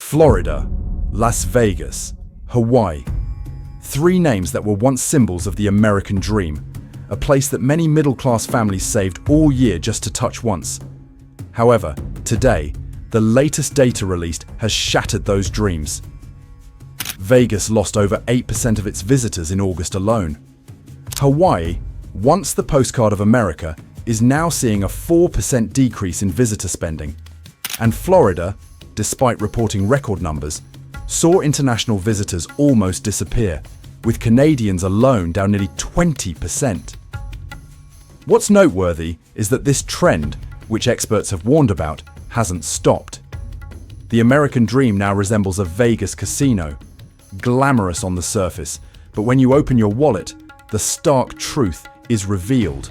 Florida, Las Vegas, Hawaii. Three names that were once symbols of the American dream, a place that many middle-class families saved all year just to touch once. However, today, the latest data released has shattered those dreams. Vegas lost over 8% of its visitors in August alone. Hawaii, once the postcard of America, is now seeing a 4% decrease in visitor spending. And Florida, despite reporting record numbers, saw international visitors almost disappear, with Canadians alone down nearly 20%. What's noteworthy is that this trend, which experts have warned about, hasn't stopped. The American dream now resembles a Vegas casino, glamorous on the surface, but when you open your wallet, the stark truth is revealed.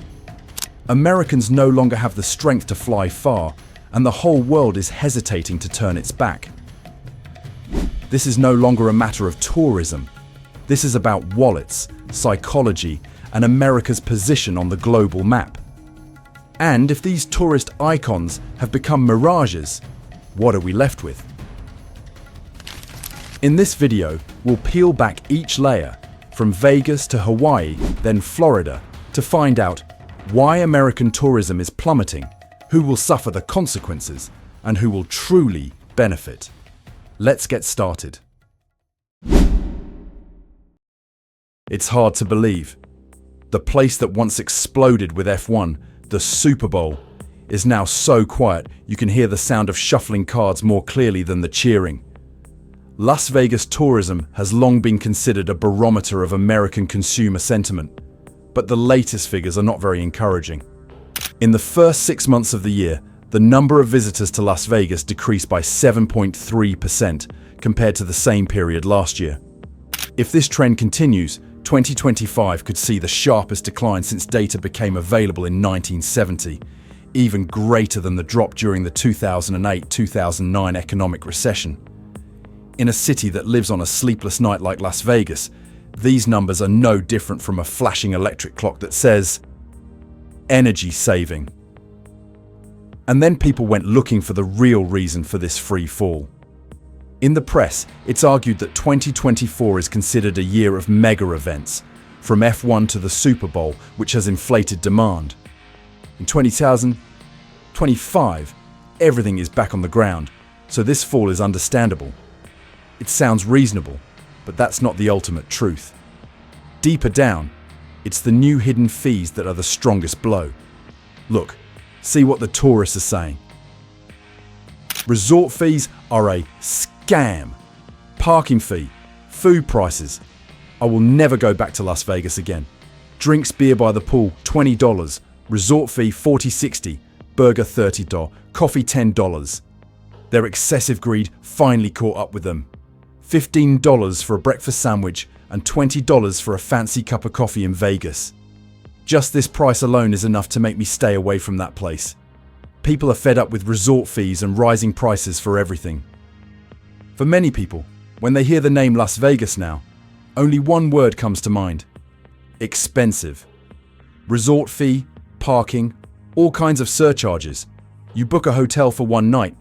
Americans no longer have the strength to fly far, and the whole world is hesitating to turn its back. This is no longer a matter of tourism. This is about wallets, psychology, and America's position on the global map. And if these tourist icons have become mirages, what are we left with? In this video, we'll peel back each layer, from Vegas to Hawaii, then Florida, to find out why American tourism is plummeting, who will suffer the consequences, and who will truly benefit. Let's get started. It's hard to believe. The place that once exploded with F1, the Super Bowl, is now so quiet you can hear the sound of shuffling cards more clearly than the cheering. Las Vegas tourism has long been considered a barometer of American consumer sentiment, but the latest figures are not very encouraging. In the first 6 months of the year, the number of visitors to Las Vegas decreased by 7.3% compared to the same period last year. If this trend continues, 2025 could see the sharpest decline since data became available in 1970, even greater than the drop during the 2008-2009 economic recession. In a city that lives on a sleepless night like Las Vegas, these numbers are no different from a flashing electric clock that says, energy saving. And then people went looking for the real reason for this free fall. In the press, it's argued that 2024 is considered a year of mega events, from F1 to the Super Bowl, which has inflated demand. In 2025, everything is back on the ground, so this fall is understandable. It sounds reasonable, but that's not the ultimate truth. Deeper down, it's the new hidden fees that are the strongest blow. Look, see what the tourists are saying. Resort fees are a scam. Parking fee, food prices. I will never go back to Las Vegas again. Drinks, beer by the pool, $20. Resort fee, $40-$60. Burger, $30. Coffee, $10. Their excessive greed finally caught up with them. $15 for a breakfast sandwich and $20 for a fancy cup of coffee in Vegas. Just this price alone is enough to make me stay away from that place. People are fed up with resort fees and rising prices for everything. For many people, when they hear the name Las Vegas now, only one word comes to mind: expensive. Resort fee, parking, all kinds of surcharges. You book a hotel for one night,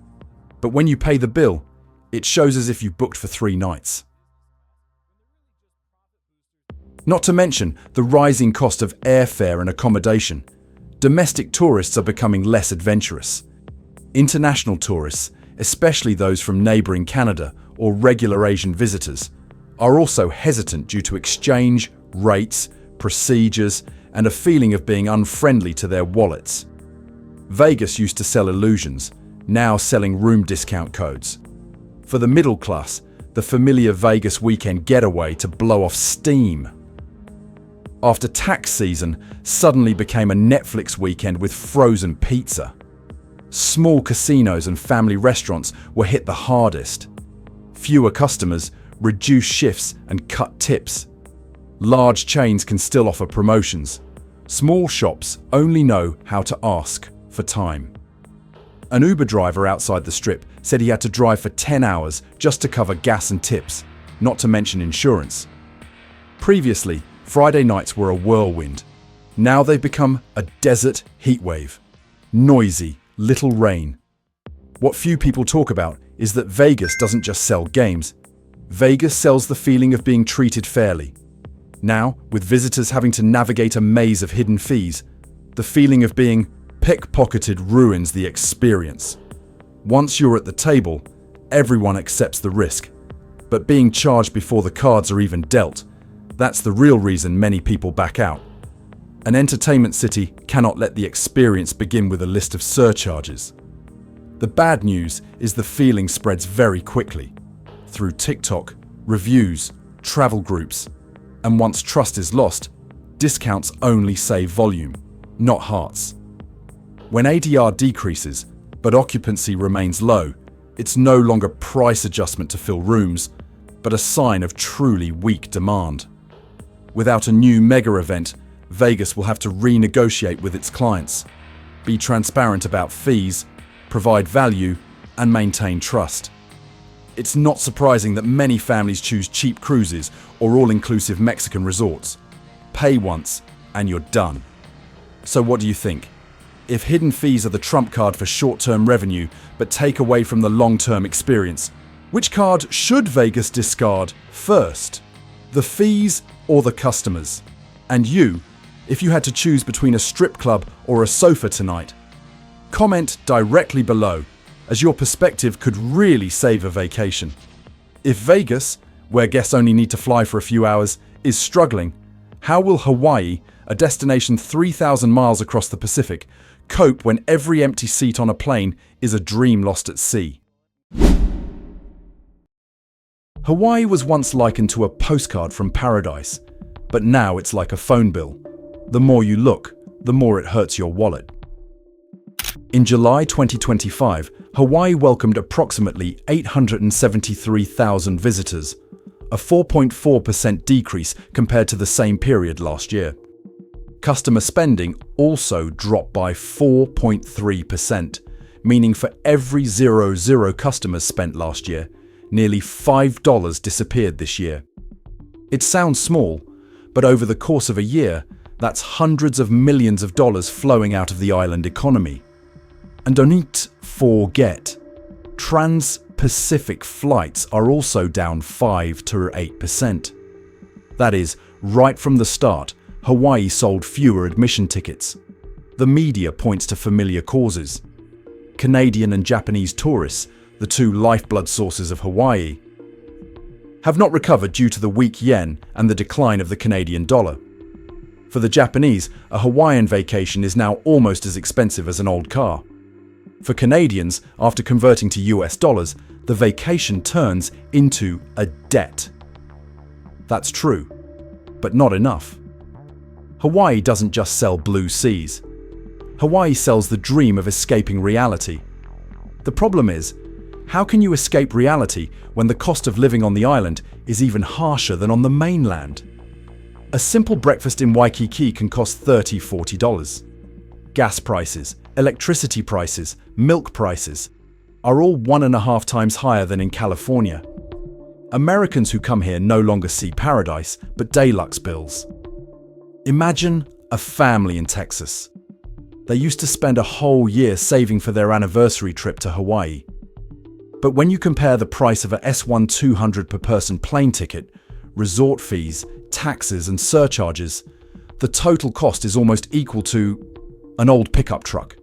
but when you pay the bill, it shows as if you booked for 3 nights. Not to mention the rising cost of airfare and accommodation. Domestic tourists are becoming less adventurous. International tourists, especially those from neighbouring Canada or regular Asian visitors, are also hesitant due to exchange, rates, procedures, and a feeling of being unfriendly to their wallets. Vegas used to sell illusions, now selling room discount codes. For the middle class, the familiar Vegas weekend getaway to blow off steam. After tax season suddenly became a Netflix weekend with frozen pizza. Small casinos and family restaurants were hit the hardest. Fewer customers, reduced shifts and cut tips. Large chains can still offer promotions. Small shops only know how to ask for time. An Uber driver outside the Strip said he had to drive for 10 hours just to cover gas and tips, not to mention insurance. Previously, Friday nights were a whirlwind. Now they've become a desert heatwave. Noisy, little rain. What few people talk about is that Vegas doesn't just sell games. Vegas sells the feeling of being treated fairly. Now, with visitors having to navigate a maze of hidden fees, the feeling of being pickpocketed ruins the experience. Once you're at the table, everyone accepts the risk. But being charged before the cards are even dealt, that's the real reason many people back out. An entertainment city cannot let the experience begin with a list of surcharges. The bad news is the feeling spreads very quickly through TikTok, reviews, travel groups, and once trust is lost, discounts only save volume, not hearts. When ADR decreases, but occupancy remains low, it's no longer price adjustment to fill rooms, but a sign of truly weak demand. Without a new mega event, Vegas will have to renegotiate with its clients, be transparent about fees, provide value, and maintain trust. It's not surprising that many families choose cheap cruises or all-inclusive Mexican resorts. Pay once, and you're done. So what do you think? If hidden fees are the trump card for short-term revenue but take away from the long-term experience, which card should Vegas discard first? The fees or the customers? And you, if you had to choose between a strip club or a sofa tonight? Comment directly below, as your perspective could really save a vacation. If Vegas, where guests only need to fly for a few hours, is struggling, how will Hawaii, a destination 3,000 miles across the Pacific, cope when every empty seat on a plane is a dream lost at sea? Hawaii was once likened to a postcard from paradise, but now it's like a phone bill. The more you look, the more it hurts your wallet. In July 2025, Hawaii welcomed approximately 873,000 visitors, a 4.4% decrease compared to the same period last year. Customer spending also dropped by 4.3%, meaning for every 0 customers spent last year, nearly $5 disappeared this year. It sounds small, but over the course of a year, that's hundreds of millions of dollars flowing out of the island economy. And don't forget, trans-Pacific flights are also down 5 to 8%. That is, right from the start, Hawaii sold fewer admission tickets. The media points to familiar causes. Canadian and Japanese tourists, the two lifeblood sources of Hawaii, have not recovered due to the weak yen and the decline of the Canadian dollar. For the Japanese, a Hawaiian vacation is now almost as expensive as an old car. For Canadians, after converting to US dollars, the vacation turns into a debt. That's true, but not enough. Hawaii doesn't just sell blue seas. Hawaii sells the dream of escaping reality. The problem is, how can you escape reality when the cost of living on the island is even harsher than on the mainland? A simple breakfast in Waikiki can cost $30, $40. Gas prices, electricity prices, milk prices are all 1.5 times higher than in California. Americans who come here no longer see paradise, but deluxe bills. Imagine a family in Texas. They used to spend a whole year saving for their anniversary trip to Hawaii. But when you compare the price of a S1-200 per person plane ticket, resort fees, taxes and surcharges, the total cost is almost equal to an old pickup truck.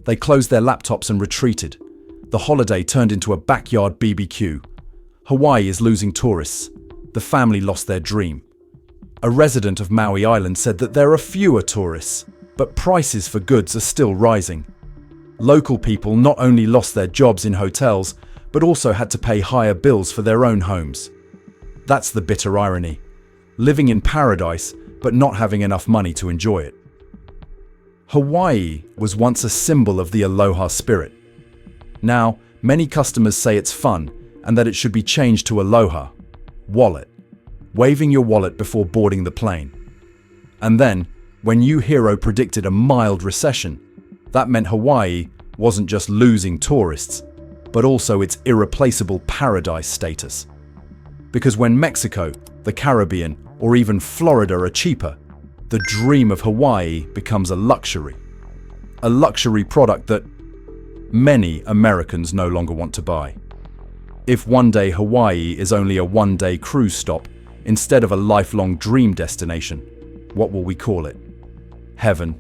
They closed their laptops and retreated. The holiday turned into a backyard BBQ. Hawaii is losing tourists. The family lost their dream. A resident of Maui Island said that there are fewer tourists, but prices for goods are still rising. Local people not only lost their jobs in hotels, but also had to pay higher bills for their own homes. That's the bitter irony. Living in paradise, but not having enough money to enjoy it. Hawaii was once a symbol of the aloha spirit. Now, many customers say it's fun and that it should be changed to aloha, wallet, waving your wallet before boarding the plane. And then, when UHERO predicted a mild recession, that meant Hawaii wasn't just losing tourists, but also its irreplaceable paradise status. Because when Mexico, the Caribbean, or even Florida are cheaper, the dream of Hawaii becomes a luxury product that many Americans no longer want to buy. If one day Hawaii is only a one-day cruise stop instead of a lifelong dream destination, what will we call it? Heaven?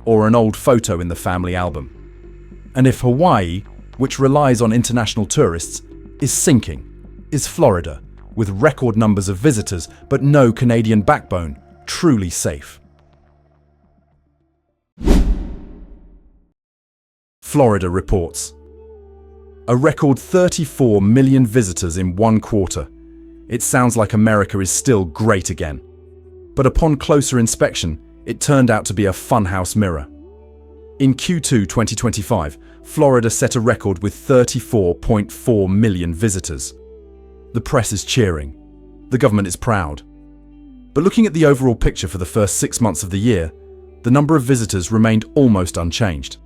Or an old photo in the family album? And if Hawaii, which relies on international tourists, is sinking, is Florida, with record numbers of visitors but no Canadian backbone, truly safe? Florida reports a record 34 million visitors in one quarter. It sounds like America is still great again. But upon closer inspection, it turned out to be a funhouse mirror. In Q2 2025, Florida set a record with 34.4 million visitors. The press is cheering. The government is proud. But looking at the overall picture for the first 6 months of the year, the number of visitors remained almost unchanged.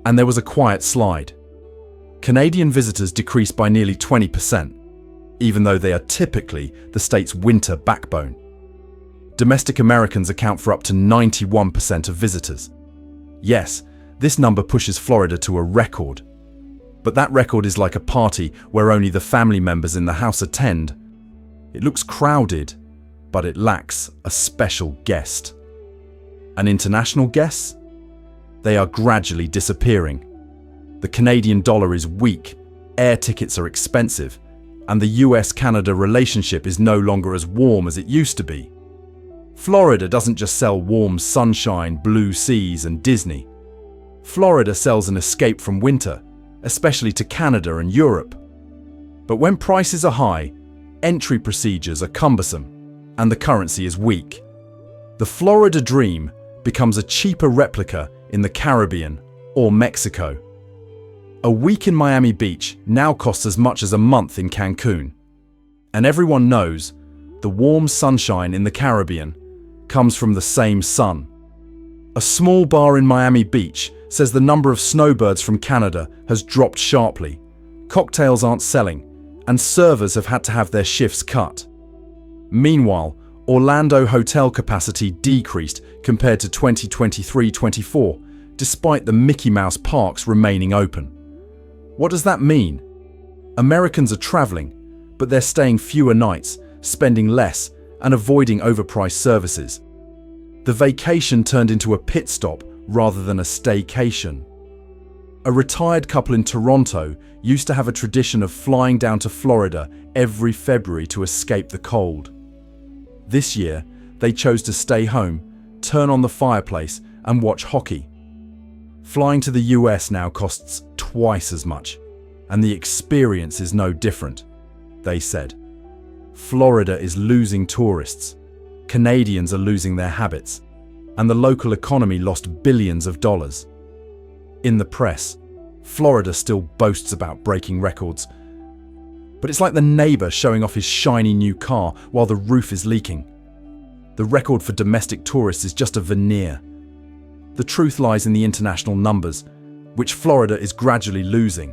And there was a quiet slide. Canadian visitors decreased by nearly 20%, even though they are typically the state's winter backbone. Domestic Americans account for up to 91% of visitors. Yes, this number pushes Florida to a record. But that record is like a party where only the family members in the house attend. It looks crowded, but it lacks a special guest. And international guests? They are gradually disappearing. The Canadian dollar is weak, air tickets are expensive, and the US-Canada relationship is no longer as warm as it used to be. Florida doesn't just sell warm sunshine, blue seas, and Disney. Florida sells an escape from winter, especially to Canada and Europe. But when prices are high, entry procedures are cumbersome, and the currency is weak. The Florida dream becomes a cheaper replica in the Caribbean or Mexico. A week in Miami Beach now costs as much as a month in Cancun. And everyone knows the warm sunshine in the Caribbean comes from the same sun. A small bar in Miami Beach says the number of snowbirds from Canada has dropped sharply. Cocktails aren't selling, and servers have had to have their shifts cut. Meanwhile, Orlando hotel capacity decreased compared to 2023-24, despite the Mickey Mouse parks remaining open. What does that mean? Americans are traveling, but they're staying fewer nights, spending less, and avoiding overpriced services. The vacation turned into a pit stop rather than a staycation. A retired couple in Toronto used to have a tradition of flying down to Florida every February to escape the cold. This year, they chose to stay home, turn on the fireplace, and watch hockey. Flying to the US now costs twice as much, and the experience is no different, they said. Florida is losing tourists, Canadians are losing their habits, and the local economy lost billions of dollars. In the press, Florida still boasts about breaking records, but it's like the neighbor showing off his shiny new car while the roof is leaking. The record for domestic tourists is just a veneer. The truth lies in the international numbers, which Florida is gradually losing.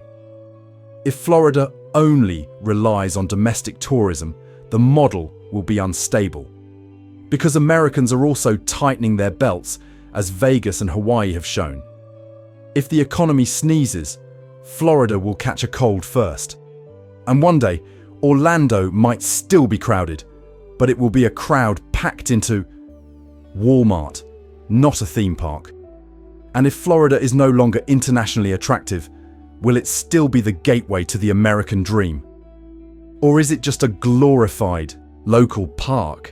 If Florida only relies on domestic tourism, the model will be unstable. Because Americans are also tightening their belts, as Vegas and Hawaii have shown. If the economy sneezes, Florida will catch a cold first. And one day, Orlando might still be crowded, but it will be a crowd packed into Walmart, not a theme park. And if Florida is no longer internationally attractive, will it still be the gateway to the American dream? Or is it just a glorified local park?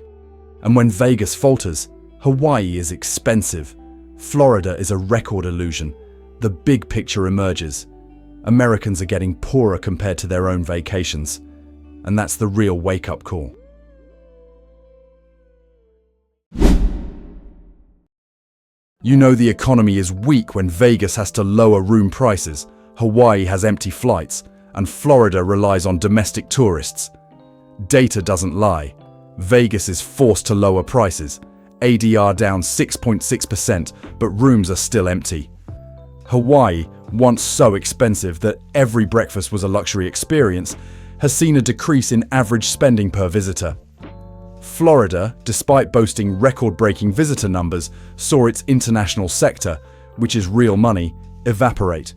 And when Vegas falters, Hawaii is expensive. Florida is a record illusion. The big picture emerges. Americans are getting poorer compared to their own vacations. And that's the real wake-up call. You know the economy is weak when Vegas has to lower room prices, Hawaii has empty flights, and Florida relies on domestic tourists. Data doesn't lie. Vegas is forced to lower prices. ADR down 6.6%, but rooms are still empty. Hawaii, once so expensive that every breakfast was a luxury experience, has seen a decrease in average spending per visitor. Florida, despite boasting record-breaking visitor numbers, saw its international sector, which is real money, evaporate.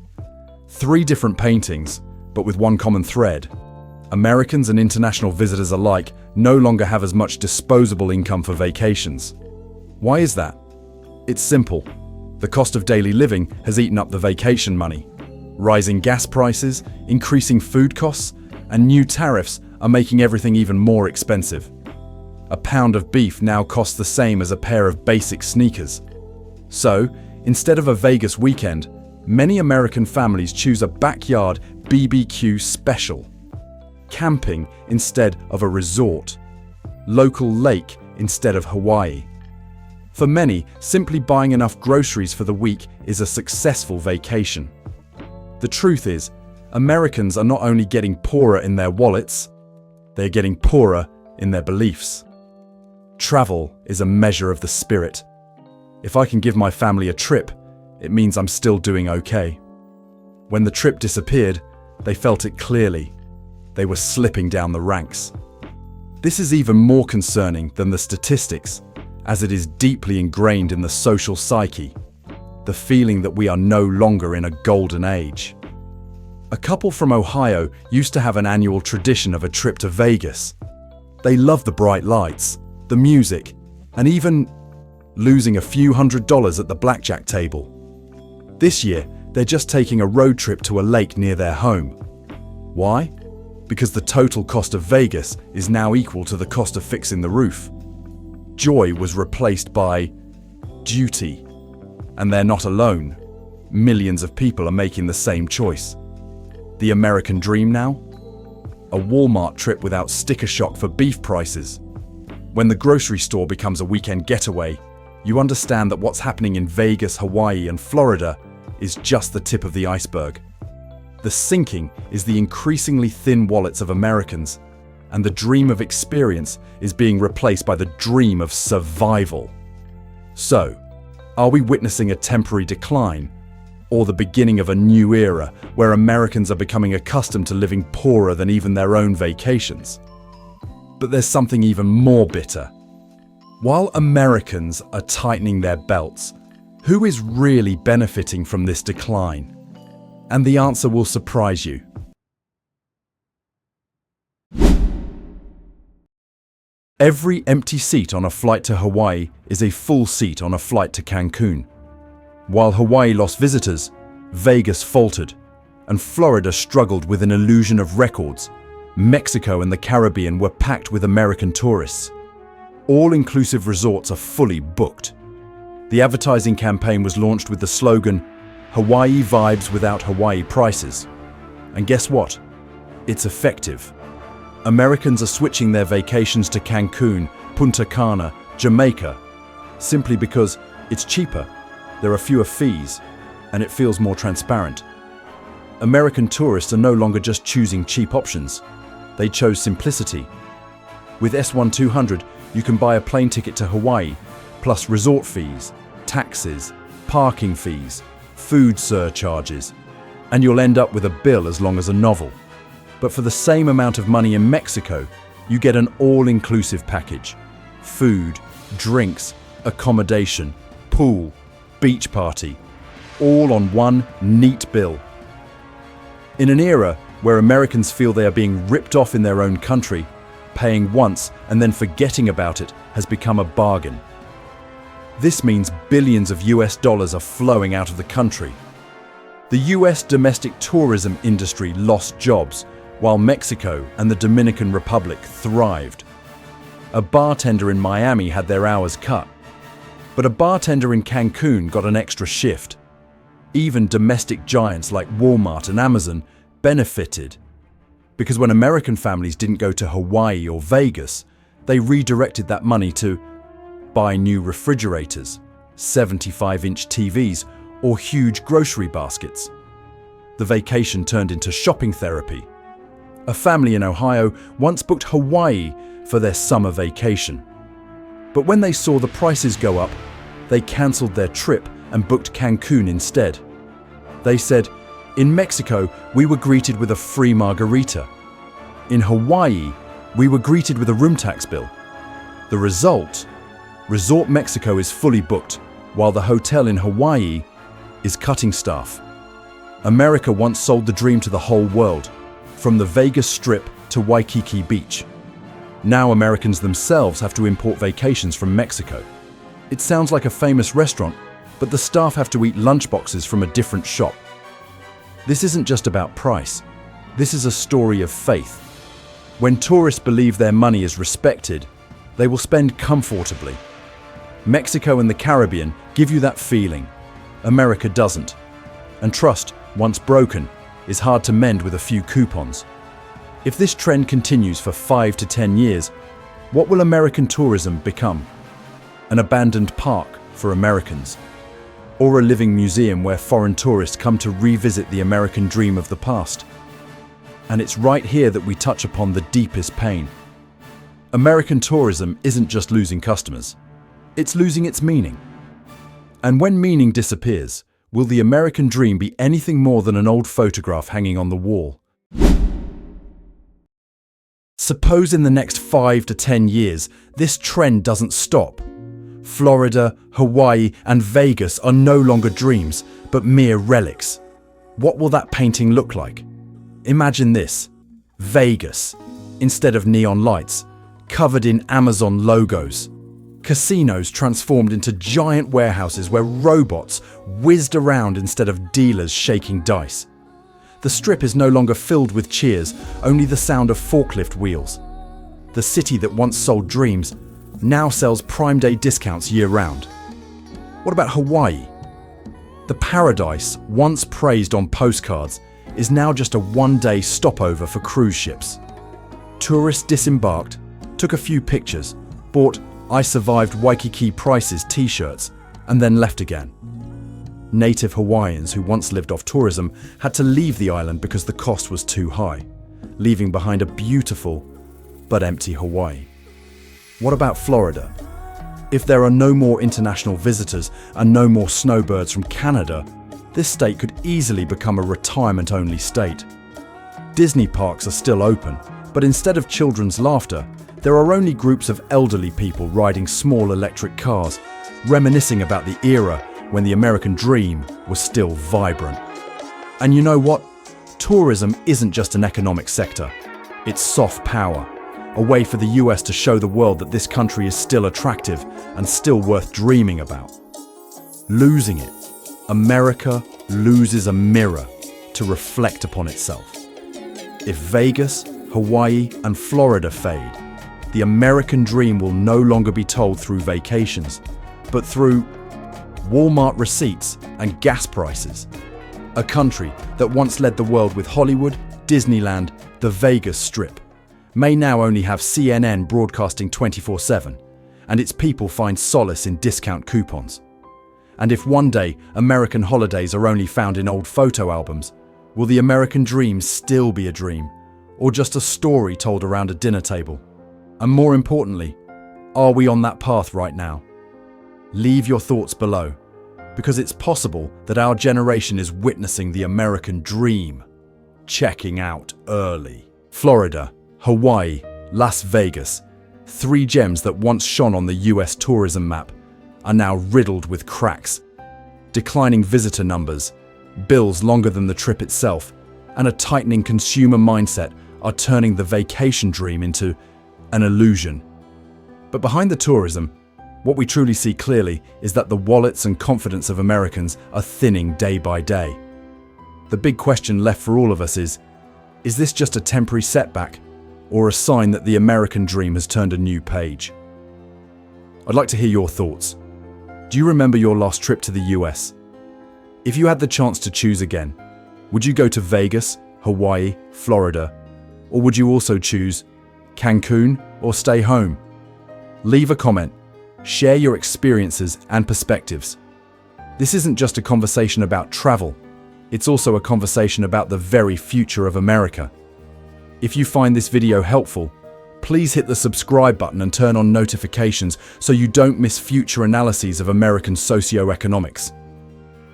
3 different paintings, but with one common thread: Americans and international visitors alike no longer have as much disposable income for vacations. Why is that? It's simple. The cost of daily living has eaten up the vacation money. Rising gas prices, increasing food costs, and new tariffs are making everything even more expensive. A pound of beef now costs the same as a pair of basic sneakers. So, instead of a Vegas weekend, many American families choose a backyard BBQ special. Camping instead of a resort. Local lake instead of Hawaii. For many, simply buying enough groceries for the week is a successful vacation. The truth is, Americans are not only getting poorer in their wallets, they're getting poorer in their beliefs. Travel is a measure of the spirit. If I can give my family a trip, it means I'm still doing okay. When the trip disappeared, they felt it clearly. They were slipping down the ranks. This is even more concerning than the statistics, as it is deeply ingrained in the social psyche, the feeling that we are no longer in a golden age. A couple from Ohio used to have an annual tradition of a trip to Vegas. They loved the bright lights, the music, and even losing a few $100s at the blackjack table. This year, they're just taking a road trip to a lake near their home. Why? Because the total cost of Vegas is now equal to the cost of fixing the roof. Joy was replaced by duty. And they're not alone. Millions of people are making the same choice. The American dream now? A Walmart trip without sticker shock for beef prices. When the grocery store becomes a weekend getaway, you understand that what's happening in Vegas, Hawaii, and Florida is just the tip of the iceberg. The sinking is the increasingly thin wallets of Americans, and the dream of experience is being replaced by the dream of survival. So, are we witnessing a temporary decline, or the beginning of a new era where Americans are becoming accustomed to living poorer than even their own vacations? But there's something even more bitter. While Americans are tightening their belts, who is really benefiting from this decline? And the answer will surprise you. Every empty seat on a flight to Hawaii is a full seat on a flight to Cancun. While Hawaii lost visitors, Vegas faltered, and Florida struggled with an illusion of records. Mexico and the Caribbean were packed with American tourists. All-inclusive resorts are fully booked. The advertising campaign was launched with the slogan, "Hawaii vibes without Hawaii prices." And guess what? It's effective. Americans are switching their vacations to Cancun, Punta Cana, Jamaica, simply because it's cheaper, there are fewer fees, and it feels more transparent. American tourists are no longer just choosing cheap options. They chose simplicity. With S1200, you can buy a plane ticket to Hawaii, plus resort fees, taxes, parking fees, food surcharges, and you'll end up with a bill as long as a novel. But for the same amount of money in Mexico, you get an all-inclusive package. Food, drinks, accommodation, pool, beach party, all on one neat bill. In an era where Americans feel they are being ripped off in their own country, paying once and then forgetting about it has become a bargain. This means billions of US dollars are flowing out of the country. The US domestic tourism industry lost jobs, while Mexico and the Dominican Republic thrived. A bartender in Miami had their hours cut, but a bartender in Cancun got an extra shift. Even domestic giants like Walmart and Amazon benefited, because when American families didn't go to Hawaii or Vegas, they redirected that money to buy new refrigerators, 75-inch TVs, or huge grocery baskets. The vacation turned into shopping therapy. A family in Ohio once booked Hawaii for their summer vacation. But when they saw the prices go up, they cancelled their trip and booked Cancun instead. They said, "In Mexico, we were greeted with a free margarita. In Hawaii, we were greeted with a room tax bill." The result? Resort Mexico is fully booked, while the hotel in Hawaii is cutting staff. America once sold the dream to the whole world, from the Vegas Strip to Waikiki Beach. Now Americans themselves have to import vacations from Mexico. It sounds like a famous restaurant, but the staff have to eat lunchboxes from a different shop. This isn't just about price. This is a story of faith. When tourists believe their money is respected, they will spend comfortably. Mexico and the Caribbean give you that feeling. America doesn't. And trust, once broken, is hard to mend with a few coupons. If this trend continues for 5 to 10 years, what will American tourism become? An abandoned park for Americans? Or a living museum where foreign tourists come to revisit the American dream of the past? And it's right here that we touch upon the deepest pain. American tourism isn't just losing customers, it's losing its meaning. And when meaning disappears, will the American dream be anything more than an old photograph hanging on the wall? Suppose in the next 5 to 10 years, this trend doesn't stop. Florida, Hawaii, and Vegas are no longer dreams, but mere relics. What will that painting look like? Imagine this: Vegas, instead of neon lights, covered in Amazon logos. Casinos transformed into giant warehouses where robots whizzed around instead of dealers shaking dice. The Strip is no longer filled with cheers, only the sound of forklift wheels. The city that once sold dreams now sells Prime Day discounts year-round. What about Hawaii? The paradise, once praised on postcards, is now just a one-day stopover for cruise ships. Tourists disembarked, took a few pictures, bought "I survived Waikiki prices" t-shirts, and then left again. Native Hawaiians who once lived off tourism had to leave the island because the cost was too high, leaving behind a beautiful but empty Hawaii. What about Florida? If there are no more international visitors and no more snowbirds from Canada, this state could easily become a retirement-only state. Disney parks are still open, but instead of children's laughter, there are only groups of elderly people riding small electric cars, reminiscing about the era when the American dream was still vibrant. And you know what? Tourism isn't just an economic sector. It's soft power, a way for the US to show the world that this country is still attractive and still worth dreaming about. Losing it, America loses a mirror to reflect upon itself. If Vegas, Hawaii, and Florida fade, the American dream will no longer be told through vacations, but through Walmart receipts and gas prices. A country that once led the world with Hollywood, Disneyland, the Vegas Strip, may now only have CNN broadcasting 24/7, and its people find solace in discount coupons. And if one day American holidays are only found in old photo albums, will the American dream still be a dream, or just a story told around a dinner table? And more importantly, are we on that path right now? Leave your thoughts below, because it's possible that our generation is witnessing the American dream checking out early. Florida, Hawaii, Las Vegas, 3 gems that once shone on the US tourism map, are now riddled with cracks. Declining visitor numbers, bills longer than the trip itself, and a tightening consumer mindset are turning the vacation dream into an illusion. But behind the tourism, what we truly see clearly is that the wallets and confidence of Americans are thinning day by day. The big question left for all of us is this just a temporary setback, or a sign that the American dream has turned a new page? I'd like to hear your thoughts. Do you remember your last trip to the US? If you had the chance to choose again, would you go to Vegas, Hawaii, Florida, or would you also choose Cancun or stay home? Leave a comment. Share your experiences and perspectives. This isn't just a conversation about travel, it's also a conversation about the very future of America. If you find this video helpful, please hit the subscribe button and turn on notifications so you don't miss future analyses of American socioeconomics.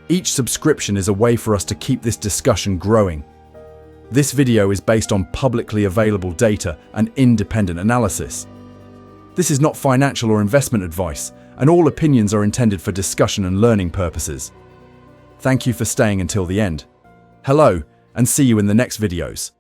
Each subscription is a way for us to keep this discussion growing. This video is based on publicly available data and independent analysis. This is not financial or investment advice, and all opinions are intended for discussion and learning purposes. Thank you for staying until the end. Hello, and see you in the next videos.